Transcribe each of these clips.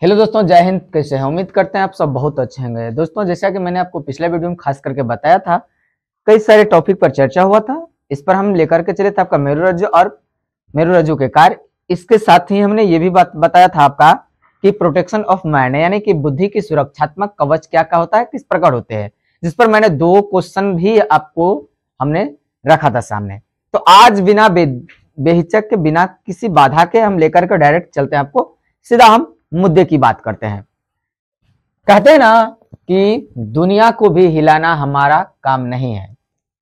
Hello दोस्तों, जय हिंद। कैसे हैं? उम्मीद करते हैं आप सब बहुत अच्छे होंगे। दोस्तों, जैसा कि मैंने आपको पिछले वीडियो में खास करके बताया था, कई सारे टॉपिक पर चर्चा हुआ था। इस पर हम लेकर के चले थे आपका मेरुरज्जु और मेरुरज्जु के कार्य। इसके साथ ही हमने ये भी बात बताया था आपका कि प्रोटेक्शन ऑफ माइंड यानी कि बुद्धि की सुरक्षात्मक कवच क्या क्या होता है, किस प्रकार होते हैं, जिस पर मैंने 2 क्वेश्चन भी आपको हमने रखा था सामने। तो आज बिना बेहिचक के, बिना किसी बाधा के हम लेकर के डायरेक्ट चलते हैं, आपको सीधा हम मुद्दे की बात करते हैं। कहते हैं ना कि दुनिया को भी हिलाना हमारा काम नहीं है,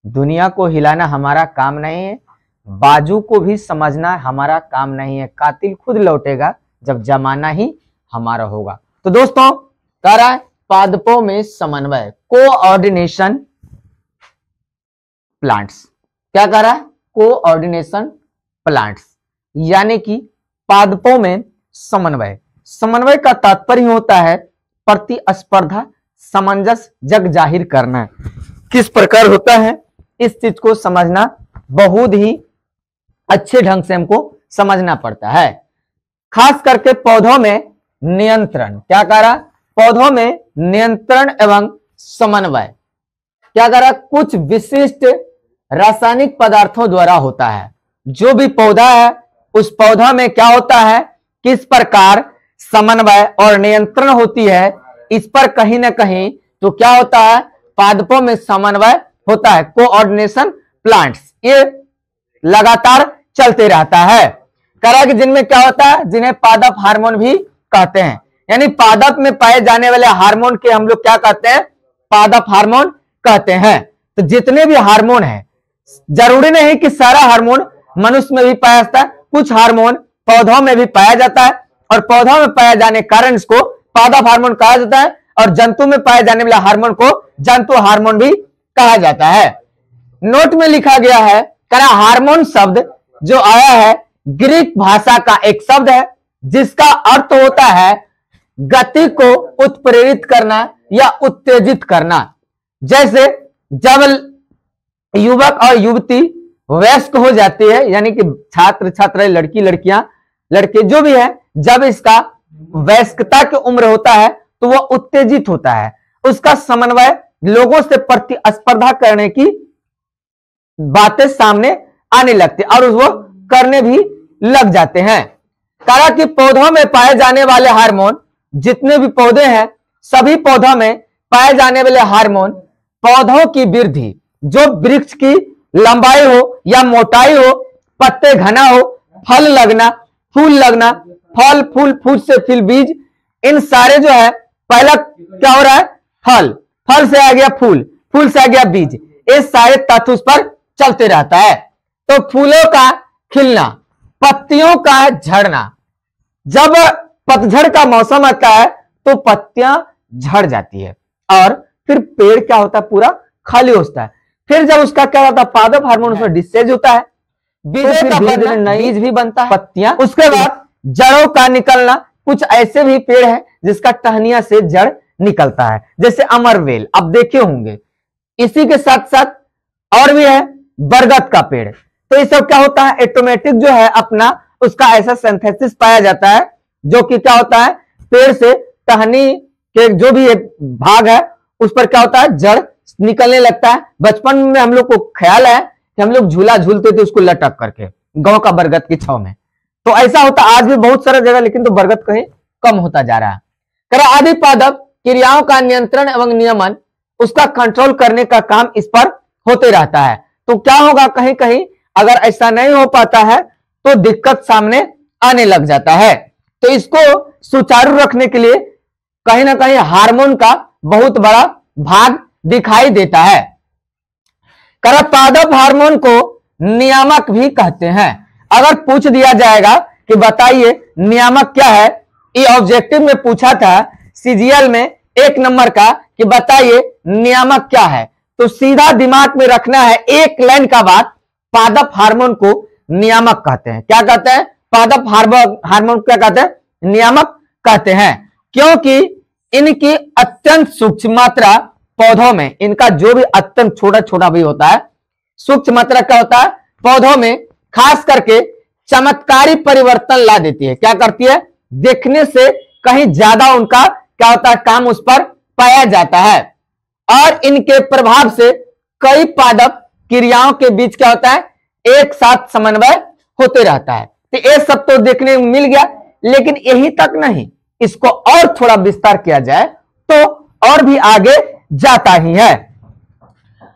दुनिया को हिलाना हमारा काम नहीं है, बाजू को भी समझना हमारा काम नहीं है, कातिल खुद लौटेगा जब जमाना ही हमारा होगा। तो दोस्तों, कह रहा है पादपों में समन्वय, कोऑर्डिनेशन प्लांट्स। क्या कह रहा है? कोऑर्डिनेशन प्लांट्स यानी कि पादपों में समन्वय। समन्वय का तात्पर्य होता है प्रतिस्पर्धा, सामंजस्य, जग जाहिर करना। किस प्रकार होता है इस चीज को समझना बहुत ही अच्छे ढंग से हमको समझना पड़ता है। खास करके पौधों में नियंत्रण। क्या कह रहा? पौधों में नियंत्रण एवं समन्वय क्या कह रहा? कुछ विशिष्ट रासायनिक पदार्थों द्वारा होता है। जो भी पौधा है उस पौधा में क्या होता है, किस प्रकार समन्वय और नियंत्रण होती है, इस पर कहीं ना कहीं तो क्या होता है, पादपों में समन्वय होता है, कोऑर्डिनेशन प्लांट्स। ये लगातार चलते रहता है। करा कि जिनमें क्या होता है, जिन्हें पादप हार्मोन भी कहते हैं, यानी पादप में पाए जाने वाले हार्मोन के हम लोग क्या कहते हैं, पादप हार्मोन कहते हैं। तो जितने भी हार्मोन है, जरूरी नहीं कि सारा हार्मोन मनुष्य में भी पाया जाता है, कुछ हार्मोन पौधों में भी पाया जाता है और पौधों में पाया जाने के कारण इसको पादप हार्मोन कहा जाता है, और जंतु में पाए जाने वाले हार्मोन को जंतु हार्मोन भी कहा जाता है। नोट में लिखा गया है, करा हार्मोन शब्द जो आया है ग्रीक भाषा का एक शब्द है, जिसका अर्थ होता है गति को उत्प्रेरित करना या उत्तेजित करना। जैसे जब युवक और युवती वयस्क हो जाती है, यानी कि छात्र छात्रा, लड़की लड़कियां लड़के जो भी है, जब इसका वयस्कता की उम्र होता है तो वह उत्तेजित होता है, उसका समन्वय लोगों से प्रतिस्पर्धा करने की बातें सामने आने लगती और वो करने भी लग जाते हैं। कहा कि पौधों में पाए जाने वाले हार्मोन, जितने भी पौधे हैं सभी पौधों में पाए जाने वाले हार्मोन पौधों की वृद्धि, जो वृक्ष की लंबाई हो या मोटाई हो, पत्ते घना हो, फल लगना, फूल लगना, फल फूल, फूल से फिर बीज, इन सारे जो है, पहला क्या हो रहा है, फल, फल से आ गया फूल, फूल से आ गया बीज, ये सारे तत्व उस पर चलते रहता है। तो फूलों का खिलना, पत्तियों का झड़ना, जब पतझड़ का मौसम आता है तो पत्तियां झड़ जाती है और फिर पेड़ क्या होता है, पूरा खाली होता है। फिर जब उसका क्या होता है, पादप हार्मोन उसमें डिस्चार्ज होता है, बीज का बनना, बीज भी बनता है, पत्तियां, उसके बाद जड़ों का निकलना। कुछ ऐसे भी पेड़ है जिसका टहनिया से जड़ निकलता है, जैसे अमरवेल आप देखे होंगे। इसी के साथ साथ और भी है बरगद का पेड़। तो ये सब क्या होता है, ऑटोमेटिक जो है अपना उसका ऐसा सिंथेसिस पाया जाता है, जो कि क्या होता है, पेड़ से टहनी के जो भी भाग है उस पर क्या होता है, जड़ निकलने लगता है। बचपन में हम लोग को ख्याल है कि हम लोग झूला झूलते थे उसको लटक करके, गांव का बरगद की छाव में। तो ऐसा होता आज भी बहुत सारा जगह, लेकिन तो बरगद कहीं कम होता जा रहा है। करा आदि पादप क्रियाओं का नियंत्रण एवं नियमन, उसका कंट्रोल करने का काम इस पर होते रहता है। तो क्या होगा, कहीं कहीं अगर ऐसा नहीं हो पाता है तो दिक्कत सामने आने लग जाता है। तो इसको सुचारू रखने के लिए कहीं ना कहीं हार्मोन का बहुत बड़ा भाग दिखाई देता है। करा पादप हार्मोन को नियामक भी कहते हैं। अगर पूछ दिया जाएगा कि बताइए नियामक क्या है, ये ऑब्जेक्टिव में पूछा था सीजीएल में 1 नंबर का, कि बताइए नियामक क्या है, तो सीधा दिमाग में रखना है एक लाइन का बात, पादप हार्मोन को नियामक कहते हैं। क्या कहते हैं, पादप हार्मोन क्या कहते हैं, नियामक कहते हैं, क्योंकि इनकी अत्यंत सूक्ष्म मात्रा पौधों में, इनका जो भी अत्यंत छोटा छोटा भी होता है, सूक्ष्म मात्रा क्या होता है पौधों में, खास करके चमत्कारी परिवर्तन ला देती है। क्या करती है, देखने से कहीं ज्यादा उनका क्या होता है, काम उस पर पाया जाता है। और इनके प्रभाव से कई पादप क्रियाओं के बीच क्या होता है, एक साथ समन्वय होते रहता है। तो ये सब तो देखने को मिल गया, लेकिन यही तक नहीं, इसको और थोड़ा विस्तार किया जाए तो और भी आगे जाता ही है।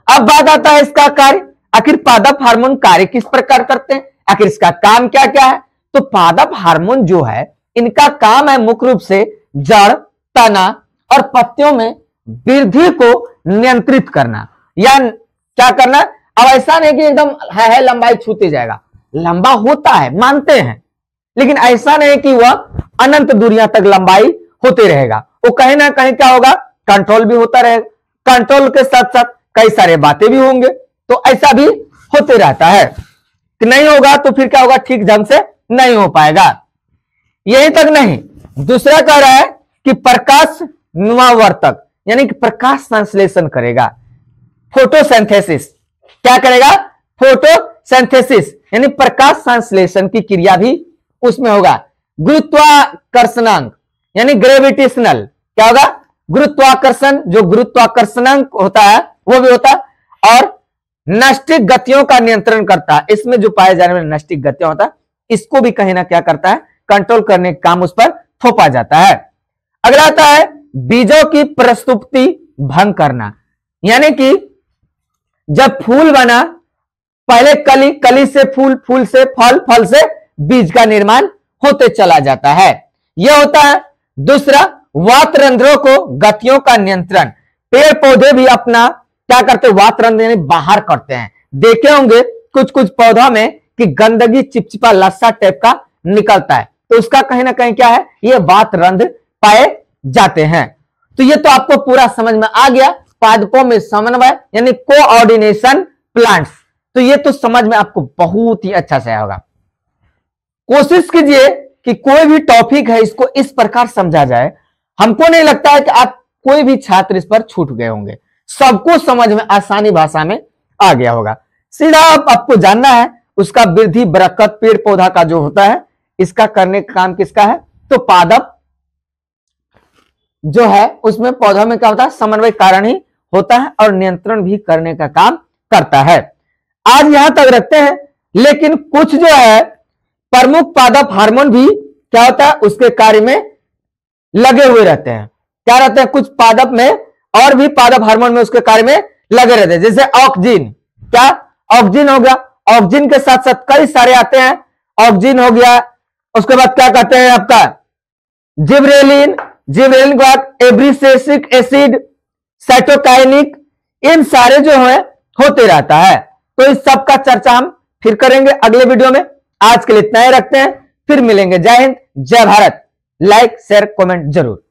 अब बात आता है इसका कार्य। आखिर पादप हार्मोन कार्य किस प्रकार करते हैं, आखिर इसका काम क्या क्या है। तो पादप हार्मोन जो है, इनका काम है मुख्य रूप से जड़, तना और पत्तियों में वृद्धि को नियंत्रित करना, या क्या करना। अब ऐसा नहीं कि एकदम है लंबाई छूते जाएगा, लंबा होता है मानते हैं, लेकिन ऐसा नहीं कि वह अनंत दूरियां तक लंबाई होते रहेगा। वो कहीं ना कहीं क्या होगा, कंट्रोल भी होता रहेगा, कंट्रोल के साथ साथ कई सारे बातें भी होंगे, तो ऐसा भी होते रहता है। कि नहीं होगा तो फिर क्या होगा, ठीक ढंग से नहीं हो पाएगा। यही तक नहीं, दूसरा कह रहा है कि प्रकाश नुमावर्तक, यानी कि प्रकाश संश्लेषण करेगा, फोटोसिंथेसिस। क्या करेगा, फोटोसिंथेसिस, यानी प्रकाश संश्लेषण की क्रिया भी उसमें होगा। गुरुत्वाकर्षणांक यानी ग्रेविटेशनल, क्या होगा, गुरुत्वाकर्षण, जो गुरुत्वाकर्षणांक होता है वो भी होता है। और नैस्टिक गतियों का नियंत्रण करता है, इसमें जो पाए जाने वाले नैस्टिक गतियां होता है, इसको भी कहीं ना क्या करता है, कंट्रोल करने का काम उस पर थोपा जाता है। अगला आता है बीजों की प्रस्तुति भंग करना, यानी कि जब फूल बना, पहले कली, कली से फूल, फूल से फल, फल से बीज का निर्माण होते चला जाता है, यह होता है। दूसरा, वातरंध्रों को गतियों का नियंत्रण। पेड़ पौधे भी अपना क्या करते हैं, वातरंध्र यानी बाहर करते हैं। देखे होंगे कुछ कुछ पौधों में कि गंदगी, चिपचिपा, लस्सा टाइप का निकलता है, तो उसका कहीं ना कहीं क्या है, ये वातरंध्र पाए जाते हैं। तो ये तो आपको पूरा समझ में आ गया, पादपों में समन्वय यानी कोऑर्डिनेशन प्लांट्स। तो ये तो समझ में आपको बहुत ही अच्छा से आया होगा। कोशिश कीजिए कि कोई भी टॉपिक है इसको इस प्रकार समझा जाए। हमको नहीं लगता है कि आप कोई भी छात्र इस पर छूट गए होंगे, सबको समझ में आसानी भाषा में आ गया होगा। सीधा आपको जानना है उसका वृद्धि, बरकत, पेड़ पौधा का जो होता है, इसका करने का काम किसका है, तो पादप जो है उसमें पौधों में क्या होता है, समन्वय कारण ही होता है और नियंत्रण भी करने का काम करता है। आज यहां तक रखते हैं, लेकिन कुछ जो है प्रमुख पादप हार्मोन भी क्या होता है, उसके कार्य में लगे हुए रहते हैं। क्या रहते हैं, कुछ पादप में और भी पादप हार्मोन में उसके कार्य में लगे रहते हैं। जैसे ऑक्सिन, क्या ऑक्सिन हो गया, ऑक्सिन के साथ साथ कई सारे आते हैं। ऑक्सिन हो गया, उसके बाद क्या कहते हैं आपका जिबरेलिन, जिबरेलिन के बाद एब्रिसिक एसिड, साइटोकाइनिक, इन सारे जो है होते रहता है। तो इस सब का चर्चा हम फिर करेंगे अगले वीडियो में। आज के लिए इतना ही रखते हैं, फिर मिलेंगे। जय हिंद, जय भारत। लाइक शेयर कमेंट जरूर।